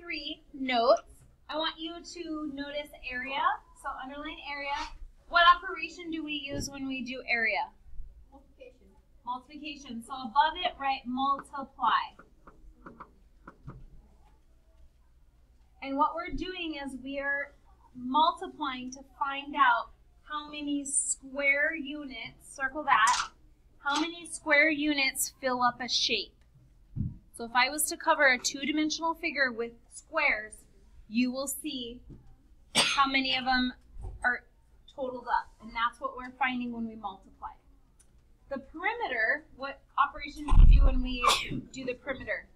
3, notes. I want you to notice area, so underline area. What operation do we use when we do area? Multiplication. Multiplication. So above it, write multiply. And what we're doing is we are multiplying to find out how many square units, circle that, how many square units fill up a shape. So if I was to cover a two-dimensional figure with squares, you will see how many of them are totaled up. And that's what we're finding when we multiply. The perimeter, what operation do we do when we do the perimeter?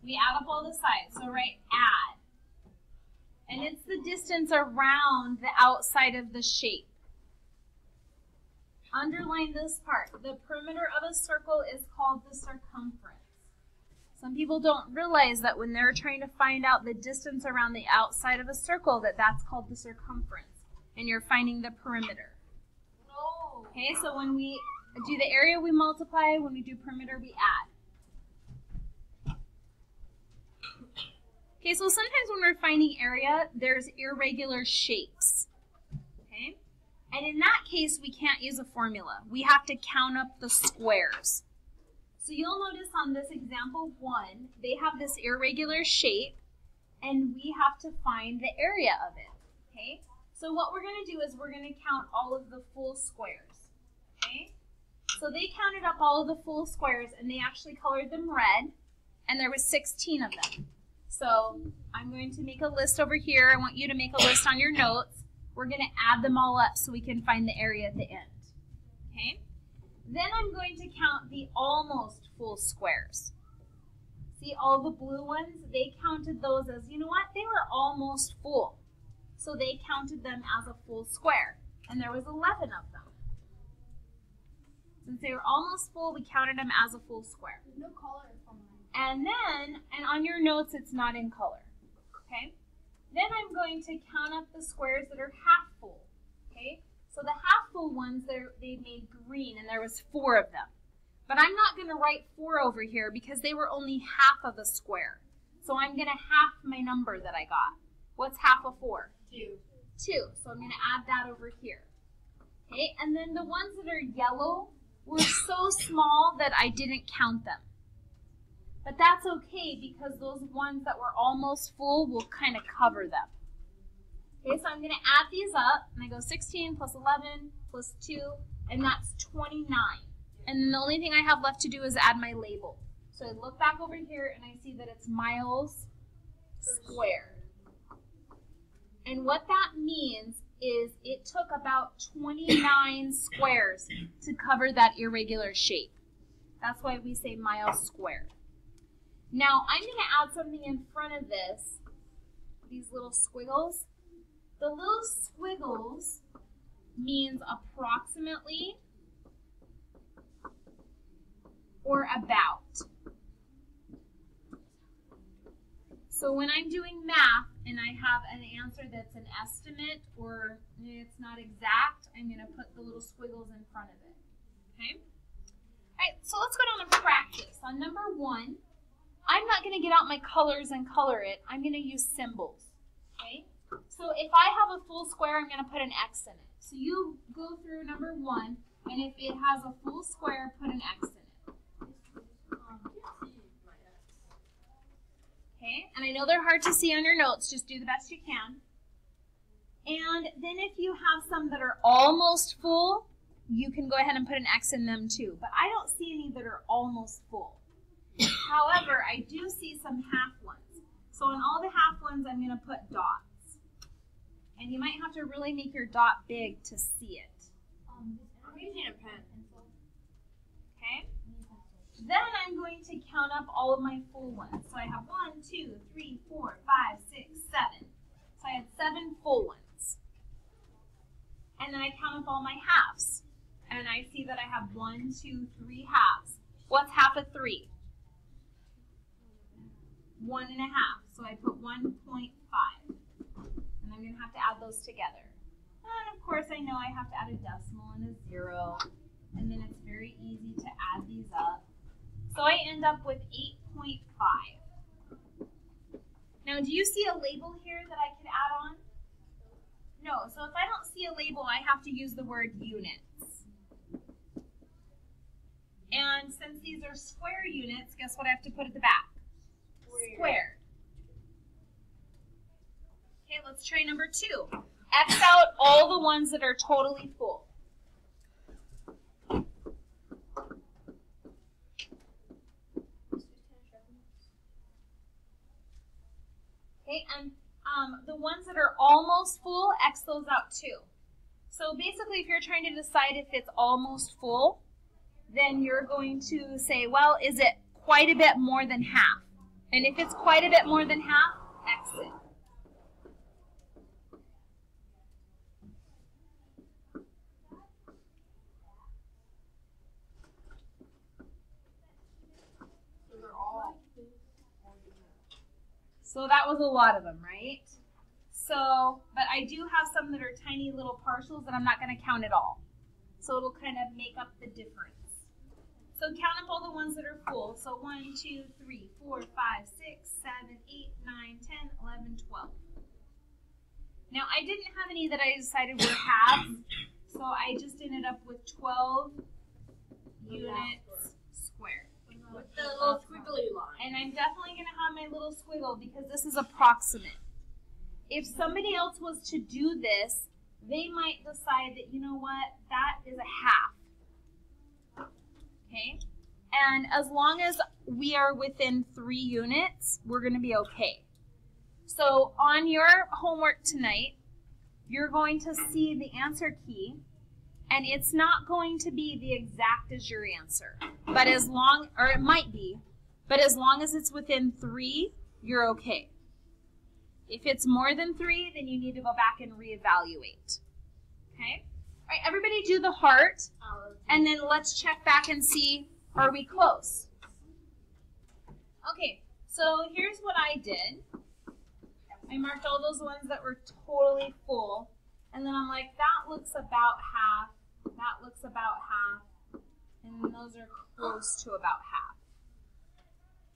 We add up all the sides. So write add. And it's the distance around the outside of the shape. Underline this part. The perimeter of a circle is called the circumference. Some people don't realize that when they're trying to find out the distance around the outside of a circle, that's called the circumference. And you're finding the perimeter. No. Okay, so when we do the area, we multiply. When we do perimeter, we add. Okay, so sometimes when we're finding area, there's irregular shapes. Okay? And in that case, we can't use a formula. We have to count up the squares. So you'll notice on this example 1, they have this irregular shape, and we have to find the area of it. Okay? So what we're going to do is we're going to count all of the full squares. Okay? So they counted up all of the full squares, and they actually colored them red, and there was 16 of them. So I'm going to make a list over here. I want you to make a list on your notes. We're going to add them all up so we can find the area at the end. Okay? Then I'm going to count the almost full squares. See all the blue ones? They counted those as, you know what? They were almost full. So they counted them as a full square. And there was 11 of them. Since they were almost full, we counted them as a full square. There's no color for mine. And on your notes, it's not in color, okay? Then I'm going to count up the squares that are half full, okay? So the half full ones, they made green, and there was 4 of them. But I'm not going to write 4 over here because they were only half of a square. So I'm going to half my number that I got. What's half of 4? 2. 2. So I'm going to add that over here. Okay, and then the ones that are yellow were so small that I didn't count them. But that's okay because those ones that were almost full will kind of cover them. Okay, so I'm going to add these up, and I go 16 plus 11 plus 2, and that's 29. And then the only thing I have left to do is add my label. So I look back over here, and I see that it's miles squared. And what that means is it took about 29 squares to cover that irregular shape. That's why we say miles squared. Now, I'm going to add something in front of this, these little squiggles. The little squiggles means approximately or about. So when I'm doing math and I have an answer that's an estimate or it's not exact, I'm going to put the little squiggles in front of it. Okay? All right, so let's go down and practice. On number 1, I'm not going to get out my colors and color it. I'm going to use symbols. Okay? So if I have a full square, I'm going to put an X in it. So you go through number 1, and if it has a full square, put an X in it. Okay? And I know they're hard to see on your notes. Just do the best you can. And then if you have some that are almost full, you can go ahead and put an X in them too. But I don't see any that are almost full. However, I do see some half ones. So on all the half ones, I'm going to put dots. And you might have to really make your dot big to see it. I'm using a pen. Okay? Then I'm going to count up all of my full ones. So I have 1, 2, 3, 4, 5, 6, 7. So I had 7 full ones. And then I count up all my halves. And I see that I have 1, 2, 3 halves. What's half of 3? 1 1/2. So I put 1.5. And I'm going to have to add those together. And of course I know I have to add a decimal and a 0. And then it's very easy to add these up. So I end up with 8.5. Now, do you see a label here that I could add on? No, so if I don't see a label, I have to use the word units. And since these are square units, guess what I have to put at the back? Squared. Okay, let's try number 2. X out all the ones that are totally full. Okay, and the ones that are almost full, X those out too. So basically, if you're trying to decide if it's almost full, then you're going to say, well, is it quite a bit more than half? And if it's quite a bit more than half, X it. So that was a lot of them, right? So, but I do have some that are tiny little partials that I'm not going to count at all. So it'll kind of make up the difference. So count up all the ones that are full. So 1, 2, 3, 4, 5, 6, 7, 8, 9, 10, 11, 12. Now I didn't have any that I decided were halves, so I just ended up with 12 units squared. With the little squiggly line. And I'm definitely going to have my little squiggle because this is approximate. If somebody else was to do this, they might decide that, you know what, that is a half. Okay? And as long as we are within 3 units, we're going to be okay. So on your homework tonight, you're going to see the answer key, and it's not going to be the exact as your answer. But as long, or it might be, but as long as it's within 3, you're okay. If it's more than 3, then you need to go back and reevaluate. Okay? All right, everybody do the heart, and then let's check back and see, are we close? Okay, so here's what I did. I marked all those ones that were totally full, and then I'm like, that looks about half, that looks about half, and those are close to about half.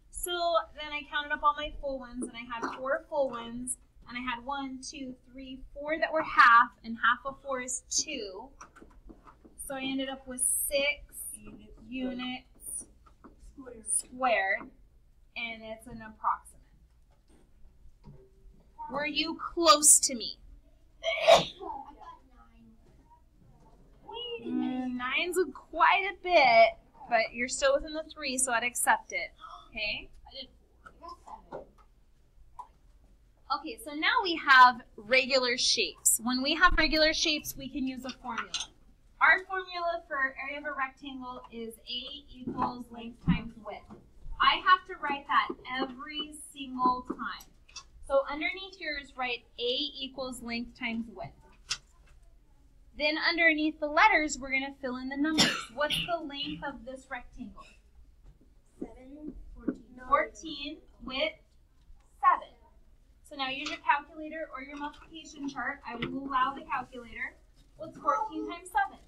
So then I counted up all my full ones, and I had 4 full ones, and I had 1, 2, 3, 4 that were half, and half of 4 is 2. So I ended up with 6 units squared, and it's an approximate. Were you close to me? 9's quite a bit, but you're still within the 3, so I'd accept it. Okay? Okay, so now we have regular shapes. When we have regular shapes, we can use a formula. Our formula for area of a rectangle is A equals length times width. I have to write that every single time. So underneath yours, write A equals length times width. Then underneath the letters, we're going to fill in the numbers. What's the length of this rectangle? 14 with 7. So now use your calculator or your multiplication chart. I will allow the calculator. What's 14 times 7?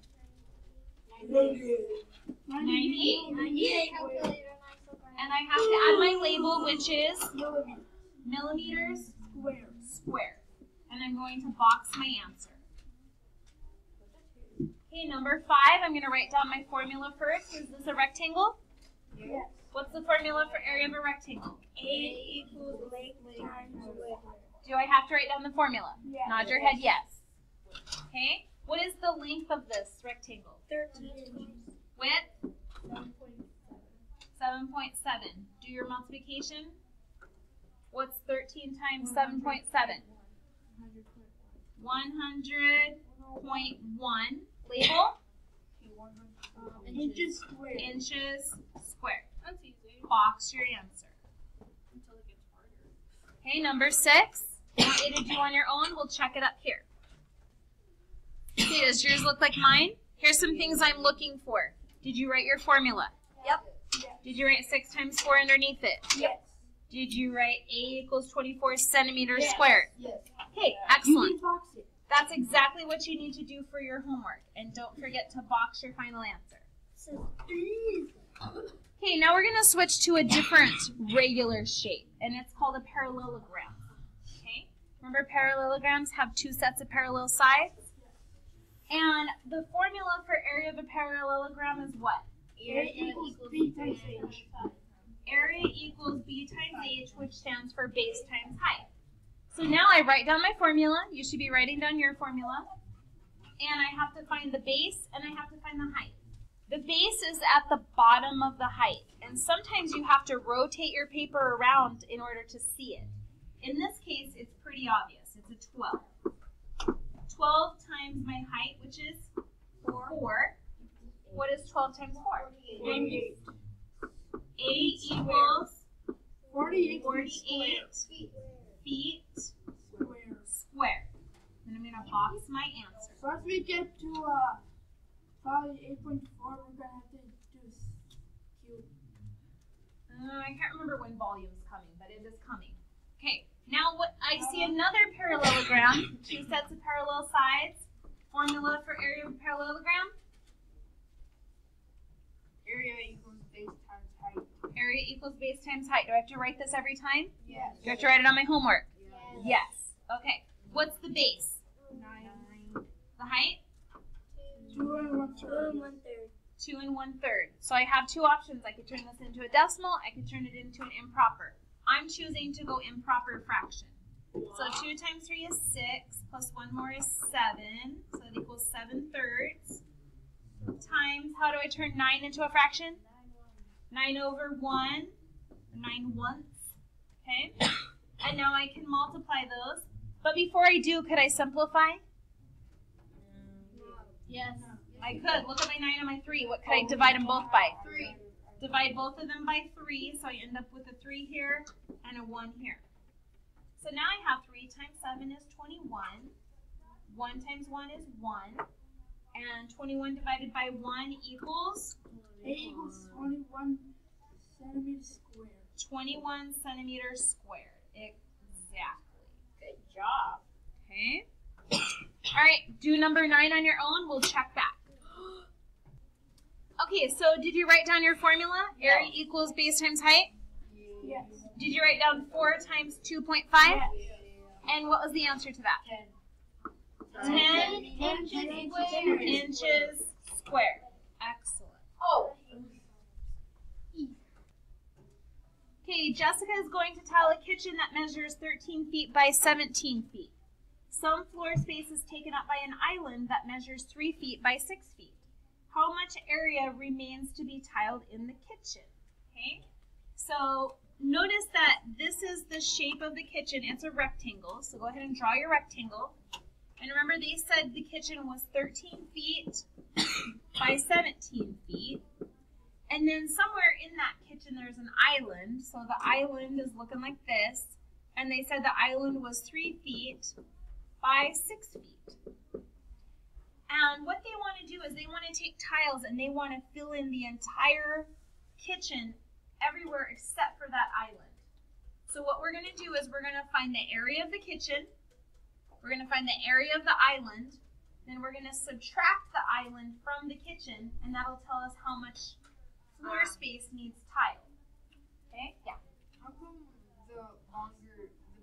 98. And I have to add my label, which is millimeters square. And I'm going to box my answer. Okay, number 5, I'm going to write down my formula first. Is this a rectangle? Yes. What's the formula for area of a rectangle? A equals length times width. Do I have to write down the formula? Yes. Nod your head yes. Okay, what is the length of this rectangle? 13. Width? 7.7. Do your multiplication. What's 13 times 7.7? 100.1. Label? Inches squared. Inches squared. That's easy. Box your answer. Until it gets harder. Okay, number 6. I want you to do on your own. We'll check it up here. Okay, does yours look like mine? Here's some things I'm looking for. Did you write your formula? Yep. Did you write 6 times 4 underneath it? Yes. Did you write A equals 24 centimeters squared? Yes. Okay, excellent. Box it. That's exactly what you need to do for your homework. And don't forget to box your final answer. Okay, now we're going to switch to a different regular shape, and it's called a parallelogram. Remember, parallelograms have two sets of parallel sides? And the formula for area of a parallelogram is what? Area equals B times H. Area equals B times H, which stands for base times height. So now I write down my formula. You should be writing down your formula. And I have to find the base and I have to find the height. The base is at the bottom of the height. And sometimes you have to rotate your paper around in order to see it. In this case, it's pretty obvious. It's a 12. 12 times my height, which is 4. What is 12 times 4? 48. 8 equals 48 feet squared. Then I'm going to box my answer. Once we get to probably 8.4, we're going to have to do cube. I can't remember when volume's coming, but it is coming. Okay, now what I see another parallelogram, two sets of parallel sides. Formula for area of a parallelogram? Area equals base times height. Area equals base times height. Do I have to write this every time? Yes. Do I have to write it on my homework? Yes. Yes. Okay. What's the base? 9. The height? 2 and 1/3. 2 and 1/3. So I have two options. I could turn this into a decimal. I could turn it into an improper. I'm choosing to go improper fraction. So 2 times 3 is 6, plus 1 more is 7. So that equals 7/3. Times, how do I turn 9 into a fraction? 9 over 1, 9 once. Okay? And now I can multiply those. But before I do, could I simplify? Yes. I could. Look at my 9 and my 3. What could I divide them both by? 3. Divide both of them by 3, so I end up with a 3 here and a 1 here. So now I have 3 times 7 is 21. 1 times 1 is 1. And 21 divided by 1 equals? 8 equals 21 centimeters squared. 21 centimeters squared. Exactly. Good job. Okay. All right, do number 9 on your own. We'll check back. Okay, so did you write down your formula? Area equals base times height? Yes. Did you write down 4 times 2.5? Yes. And what was the answer to that? 10 inches squared. Excellent. Oh. Okay, Jessica is going to tile a kitchen that measures 13 feet by 17 feet. Some floor space is taken up by an island that measures 3 feet by 6 feet. How much area remains to be tiled in the kitchen? Okay, so notice that this is the shape of the kitchen. It's a rectangle, so go ahead and draw your rectangle. And remember, they said the kitchen was 13 feet by 17 feet. And then somewhere in that kitchen there's an island. So the island is looking like this. And they said the island was 3 feet by 6 feet. And what they want to do is they want to take tiles and they want to fill in the entire kitchen everywhere except for that island. So what we're going to do is we're going to find the area of the kitchen. We're going to find the area of the island. Then we're going to subtract the island from the kitchen, and that'll tell us how much floor space needs tile. Okay? Yeah. How come the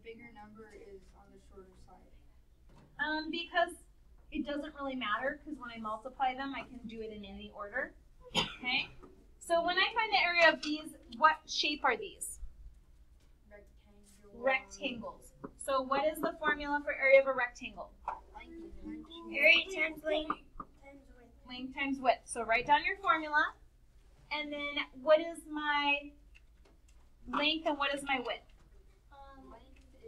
bigger number is on the shorter side? Because it doesn't really matter, because when I multiply them, I can do it in any order. Okay? So when I find the area of these, what shape are these? Rectangles. So what is the formula for area of a rectangle? Area times length times width. Length times width. So write down your formula. And then what is my length and what is my width?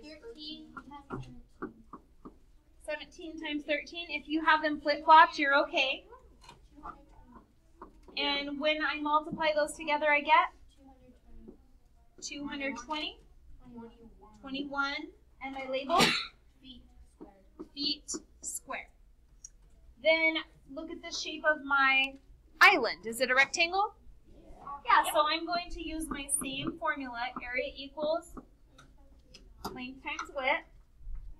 13 times 17 times 13. If you have them flip-flopped, you're okay. And when I multiply those together, I get 220. 21. And my label? Feet squared. Then look at the shape of my island. Is it a rectangle? Yeah, so I'm going to use my same formula. Area equals length times width.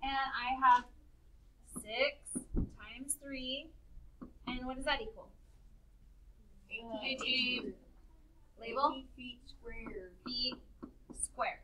And I have 6 times 3. And what does that equal? 18. Label? Feet squared. Feet squared.